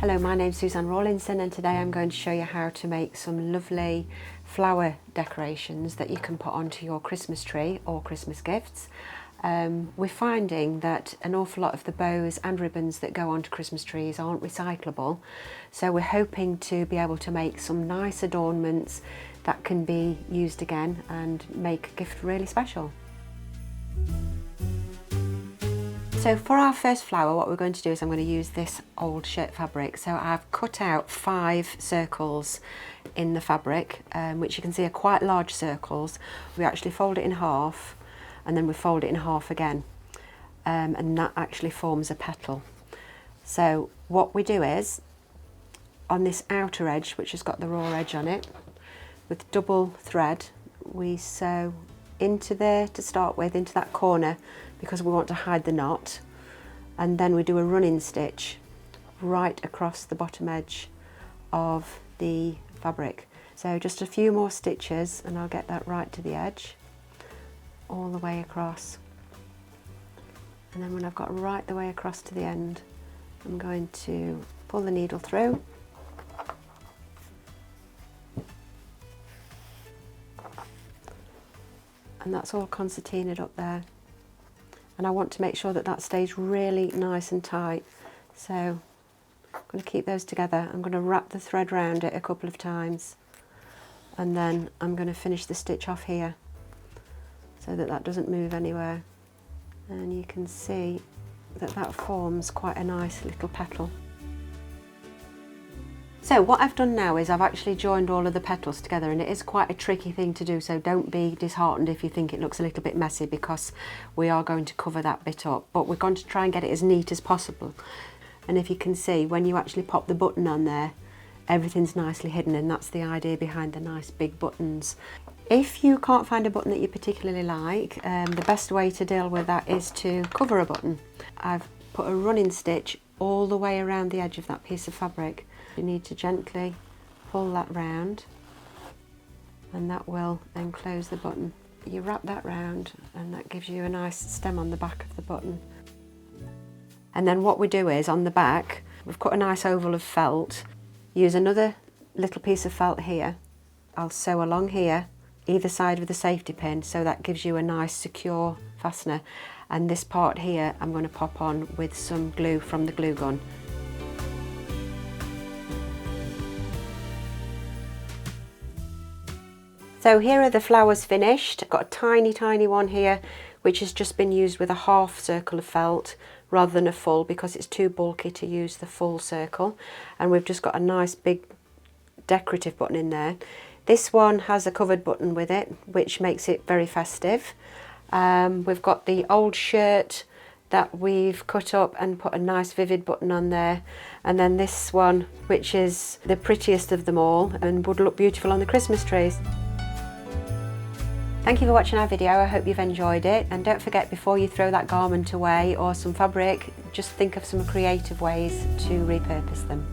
Hello, my name's Suzanne Rawlinson and today I'm going to show you how to make some lovely flower decorations that you can put onto your Christmas tree or Christmas gifts. We're finding that an awful lot of the bows and ribbons that go onto Christmas trees aren't recyclable, so we're hoping to be able to make some nice adornments that can be used again and make a gift really special. So for our first flower, what we're going to do is I'm going to use this old shirt fabric. So I've cut out 5 circles in the fabric, which you can see are quite large circles. We actually fold it in half and then we fold it in half again, and that actually forms a petal. So what we do is, on this outer edge, which has got the raw edge on it, with double thread, we sew into there to start with, into that corner, because we want to hide the knot, and then we do a running stitch right across the bottom edge of the fabric. So just a few more stitches and I'll get that right to the edge, all the way across. And then when I've got right the way across to the end, I'm going to pull the needle through, and that's all concertinaed up there. And I want to make sure that that stays really nice and tight. So I'm going to keep those together. I'm going to wrap the thread around it a couple of times, and then I'm going to finish the stitch off here so that that doesn't move anywhere. And you can see that that forms quite a nice little petal. So what I've done now is I've actually joined all of the petals together, and it is quite a tricky thing to do, so don't be disheartened if you think it looks a little bit messy, because we are going to cover that bit up, but we're going to try and get it as neat as possible. And if you can see, when you actually pop the button on there, everything's nicely hidden, and that's the idea behind the nice big buttons. If you can't find a button that you particularly like, the best way to deal with that is to cover a button. I've put a running stitch all the way around the edge of that piece of fabric. You need to gently pull that round, and that will then close the button. You wrap that round and that gives you a nice stem on the back of the button. And then what we do is, on the back, we've cut a nice oval of felt. Use another little piece of felt here. I'll sew along here, either side with a safety pin, so that gives you a nice secure fastener. And this part here I'm going to pop on with some glue from the glue gun. So here are the flowers finished. I've got a tiny one here which has just been used with a half circle of felt rather than a full, because it's too bulky to use the full circle. And we've just got a nice big decorative button in there. This one has a covered button with it, which makes it very festive. We've got the old shirt that we've cut up and put a nice vivid button on there, and then this one, which is the prettiest of them all and would look beautiful on the Christmas trees. Thank you for watching our video. I hope you've enjoyed it, and don't forget, before you throw that garment away or some fabric, just think of some creative ways to repurpose them.